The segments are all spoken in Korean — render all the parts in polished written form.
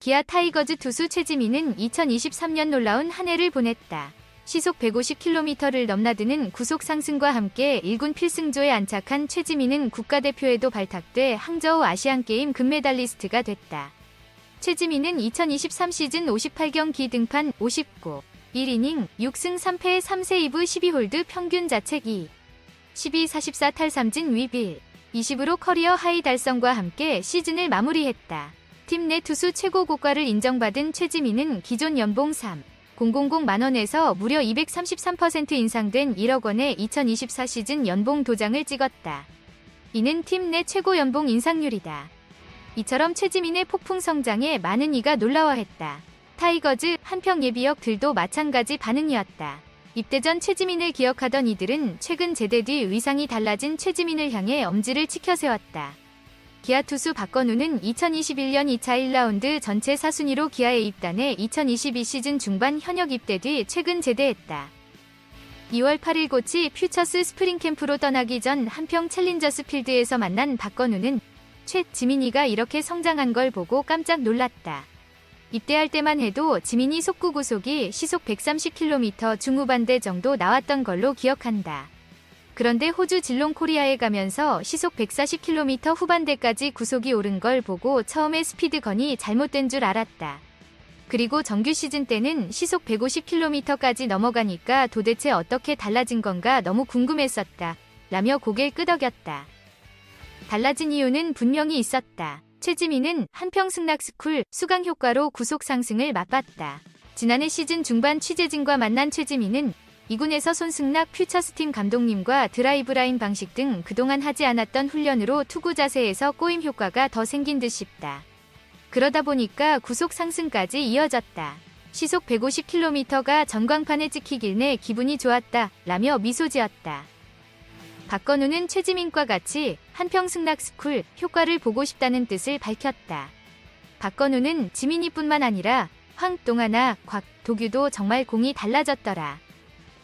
기아 타이거즈 투수 최지민은 2023년 놀라운 한 해를 보냈다. 시속 150km를 넘나드는 구속 상승과 함께 1군 필승조에 안착한 최지민은 국가대표에도 발탁돼 항저우 아시안게임 금메달리스트가 됐다. 최지민은 2023 시즌 58경기 등판 59, 1이닝 6승 3패 3세 2부 12홀드 평균 자책 2, 12, 44 탈삼진 위1, 20으로 커리어 하이 달성과 함께 시즌을 마무리했다. 팀 내 투수 최고 고가를 인정받은 최지민은 기존 연봉 3,000만 원에서 무려 233% 인상된 1억 원의 2024 시즌 연봉 도장을 찍었다. 이는 팀 내 최고 연봉 인상률이다. 이처럼 최지민의 폭풍 성장에 많은 이가 놀라워했다. 타이거즈, 한평 예비역들도 마찬가지 반응이었다. 입대 전 최지민을 기억하던 이들은 최근 제대 뒤 위상이 달라진 최지민을 향해 엄지를 치켜세웠다. 기아 투수 박건우는 2021년 2차 1라운드 전체 4순위로 기아에 입단해 2022 시즌 중반 현역 입대 뒤 최근 제대했다. 2월 8일 고치 퓨처스 스프링 캠프로 떠나기 전 한평 챌린저스 필드에서 만난 박건우는 최지민이가 이렇게 성장한 걸 보고 깜짝 놀랐다. 입대할 때만 해도 지민이 속구 구속이 시속 130km 중후반대 정도 나왔던 걸로 기억한다. 그런데 호주 질롱 코리아에 가면서 시속 140km 후반대까지 구속이 오른 걸 보고 처음에 스피드건이 잘못된 줄 알았다. 그리고 정규 시즌 때는 시속 150km까지 넘어가니까 도대체 어떻게 달라진 건가 너무 궁금했었다. 라며 고개를 끄덕였다. 달라진 이유는 분명히 있었다. 최지민은 한평 승낙스쿨 수강 효과로 구속 상승을 맛봤다. 지난해 시즌 중반 취재진과 만난 최지민은 2군에서 손승락 퓨처스팀 감독님과 드라이브라인 방식 등 그동안 하지 않았던 훈련으로 투구 자세에서 꼬임 효과가 더 생긴 듯 싶다. 그러다 보니까 구속 상승까지 이어졌다. 시속 150km가 전광판에 찍히길래 기분이 좋았다. 라며 미소 지었다. 박건우는 최지민과 같이 한평 승낙스쿨 효과를 보고 싶다는 뜻을 밝혔다. 박건우는 지민이뿐만 아니라 황동아나 곽도규도 정말 공이 달라졌더라.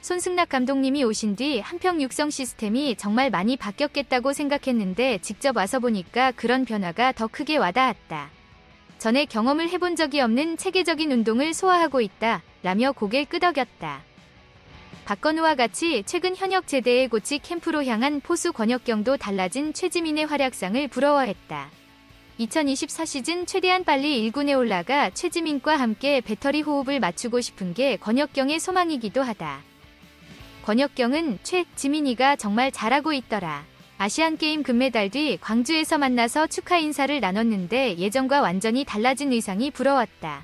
손승락 감독님이 오신 뒤 한평 육성 시스템이 정말 많이 바뀌었겠다고 생각했는데 직접 와서 보니까 그런 변화가 더 크게 와닿았다. 전에 경험을 해본 적이 없는 체계적인 운동을 소화하고 있다. 라며 고개를 끄덕였다. 박건우와 같이 최근 현역 제대의 고치 캠프로 향한 포수 권혁경도 달라진 최지민의 활약상을 부러워했다. 2024 시즌 최대한 빨리 1군에 올라가 최지민과 함께 배터리 호흡을 맞추고 싶은 게 권혁경의 소망이기도 하다. 권혁경은 최지민이가 정말 잘하고 있더라. 아시안게임 금메달 뒤 광주에서 만나서 축하 인사를 나눴는데 예전과 완전히 달라진 의상이 부러웠다.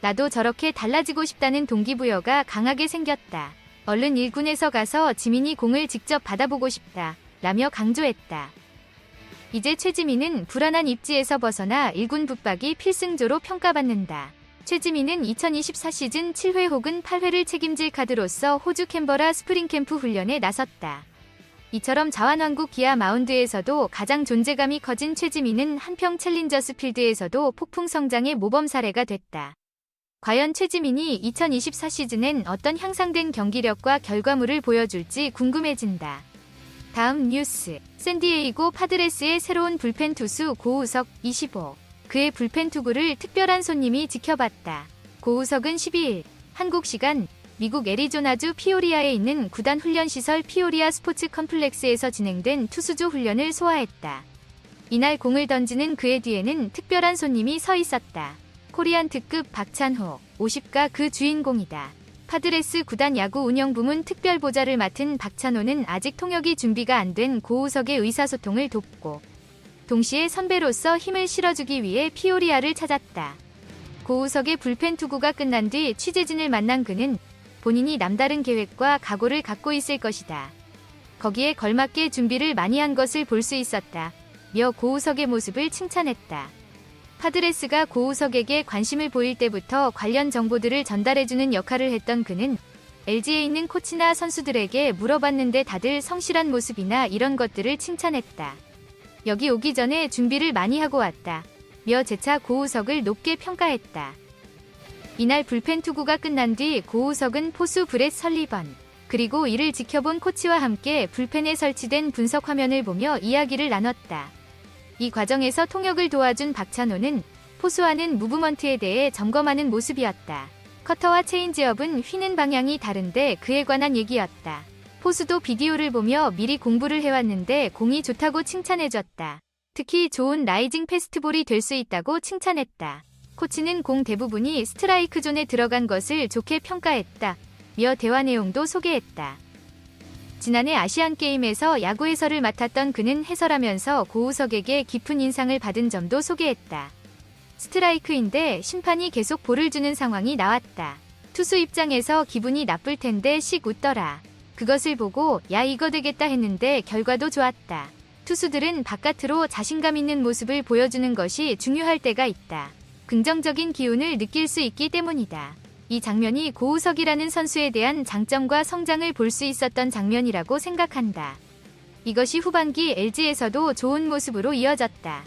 나도 저렇게 달라지고 싶다는 동기부여가 강하게 생겼다. 얼른 1군에서 가서 지민이 공을 직접 받아보고 싶다. 라며 강조했다. 이제 최지민은 불안한 입지에서 벗어나 1군 붙박이 필승조로 평가받는다. 최지민은 2024 시즌 7회 혹은 8회를 책임질 카드로서 호주 캔버라 스프링 캠프 훈련에 나섰다. 이처럼 자완왕국 기아 마운드에서도 가장 존재감이 커진 최지민은 한평 챌린저스 필드에서도 폭풍 성장의 모범 사례가 됐다. 과연 최지민이 2024 시즌엔 어떤 향상된 경기력과 결과물을 보여줄지 궁금해진다. 다음 뉴스. 샌디에이고 파드레스의 새로운 불펜 투수 고우석 25. 그의 불펜 투구를 특별한 손님이 지켜봤다. 고우석은 12일 한국 시간 미국 애리조나주 피오리아에 있는 구단 훈련시설 피오리아 스포츠 컴플렉스에서 진행된 투수조 훈련을 소화했다. 이날 공을 던지는 그의 뒤에는 특별한 손님이 서 있었다. 코리안 특급 박찬호 50가 그 주인공이다. 파드레스 구단 야구 운영 부문 특별 보좌를 맡은 박찬호는 아직 통역이 준비가 안 된 고우석의 의사소통을 돕고 동시에 선배로서 힘을 실어주기 위해 피오리아를 찾았다. 고우석의 불펜 투구가 끝난 뒤 취재진을 만난 그는 본인이 남다른 계획과 각오를 갖고 있을 것이다. 거기에 걸맞게 준비를 많이 한 것을 볼 수 있었다. 며 고우석의 모습을 칭찬했다. 파드레스가 고우석에게 관심을 보일 때부터 관련 정보들을 전달해주는 역할을 했던 그는 LG에 있는 코치나 선수들에게 물어봤는데 다들 성실한 모습이나 이런 것들을 칭찬했다. 여기 오기 전에 준비를 많이 하고 왔다. 며 재차 고우석을 높게 평가했다. 이날 불펜 투구가 끝난 뒤 고우석은 포수 브렛 설리번 그리고 이를 지켜본 코치와 함께 불펜에 설치된 분석 화면을 보며 이야기를 나눴다. 이 과정에서 통역을 도와준 박찬호는 포수와는 무브먼트에 대해 점검하는 모습이었다. 커터와 체인지업은 휘는 방향이 다른데 그에 관한 얘기였다. 포수도 비디오를 보며 미리 공부를 해왔는데 공이 좋다고 칭찬해줬다. 특히 좋은 라이징 패스트볼이 될 수 있다고 칭찬했다. 코치는 공 대부분이 스트라이크 존에 들어간 것을 좋게 평가했다. 며 대화 내용도 소개했다. 지난해 아시안게임에서 야구 해설을 맡았던 그는 해설하면서 고우석에게 깊은 인상을 받은 점도 소개했다. 스트라이크인데 심판이 계속 볼을 주는 상황이 나왔다. 투수 입장에서 기분이 나쁠 텐데 씩 웃더라. 그것을 보고 야 이거 되겠다 했는데 결과도 좋았다. 투수들은 바깥으로 자신감 있는 모습을 보여주는 것이 중요할 때가 있다. 긍정적인 기운을 느낄 수 있기 때문이다. 이 장면이 고우석이라는 선수에 대한 장점과 성장을 볼 수 있었던 장면이라고 생각한다. 이것이 후반기 LG에서도 좋은 모습으로 이어졌다.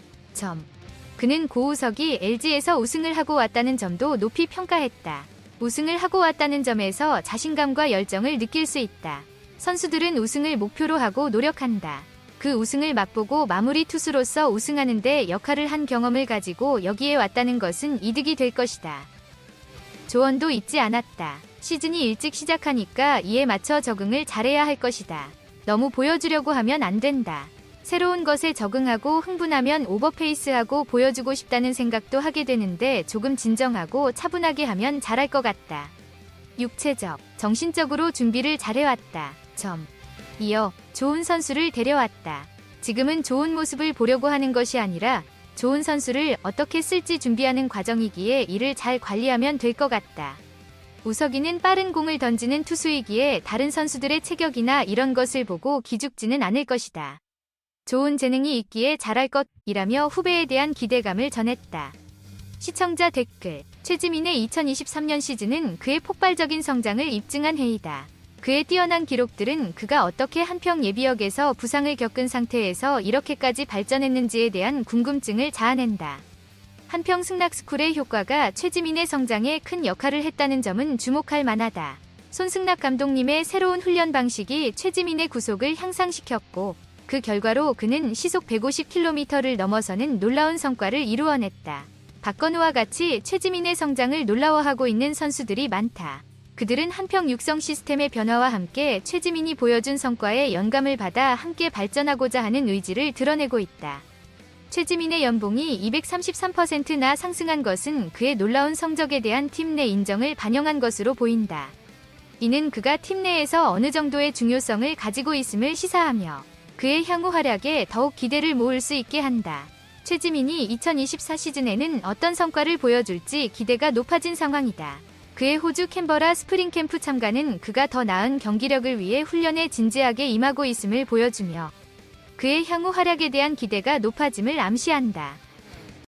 그는 고우석이 LG에서 우승을 하고 왔다는 점도 높이 평가했다. 우승을 하고 왔다는 점에서 자신감과 열정을 느낄 수 있다. 선수들은 우승을 목표로 하고 노력한다. 그 우승을 맛보고 마무리 투수로서 우승하는 데 역할을 한 경험을 가지고 여기에 왔다는 것은 이득이 될 것이다. 조언도 잊지 않았다. 시즌이 일찍 시작하니까 이에 맞춰 적응을 잘해야 할 것이다. 너무 보여주려고 하면 안 된다. 새로운 것에 적응하고 흥분하면 오버페이스하고 보여주고 싶다는 생각도 하게 되는데 조금 진정하고 차분하게 하면 잘할 것 같다. 육체적, 정신적으로 준비를 잘해왔다. 이어 좋은 선수를 데려왔다. 지금은 좋은 모습을 보려고 하는 것이 아니라 좋은 선수를 어떻게 쓸지 준비하는 과정이기에 이를 잘 관리하면 될 것 같다. 우석이는 빠른 공을 던지는 투수이기에 다른 선수들의 체격이나 이런 것을 보고 기죽지는 않을 것이다. 좋은 재능이 있기에 잘할 것이라며 후배에 대한 기대감을 전했다. 시청자 댓글: 최지민의 2023년 시즌은 그의 폭발적인 성장을 입증한 해이다. 그의 뛰어난 기록들은 그가 어떻게 한평 예비역에서 부상을 겪은 상태에서 이렇게까지 발전했는지에 대한 궁금증을 자아낸다. 한평 승낙스쿨의 효과가 최지민의 성장에 큰 역할을 했다는 점은 주목할 만하다. 손승락 감독님의 새로운 훈련 방식이 최지민의 구속을 향상시켰고 그 결과로 그는 시속 150km를 넘어서는 놀라운 성과를 이루어냈다. 박건우와 같이 최지민의 성장을 놀라워하고 있는 선수들이 많다. 그들은 한평 육성 시스템의 변화와 함께 최지민이 보여준 성과에 영감을 받아 함께 발전하고자 하는 의지를 드러내고 있다. 최지민의 연봉이 233%나 상승한 것은 그의 놀라운 성적에 대한 팀 내 인정을 반영한 것으로 보인다. 이는 그가 팀 내에서 어느 정도의 중요성을 가지고 있음을 시사하며 그의 향후 활약에 더욱 기대를 모을 수 있게 한다. 최지민이 2024 시즌에는 어떤 성과를 보여줄지 기대가 높아진 상황이다. 그의 호주 캔버라 스프링 캠프 참가는 그가 더 나은 경기력을 위해 훈련에 진지하게 임하고 있음을 보여주며 그의 향후 활약에 대한 기대가 높아짐을 암시한다.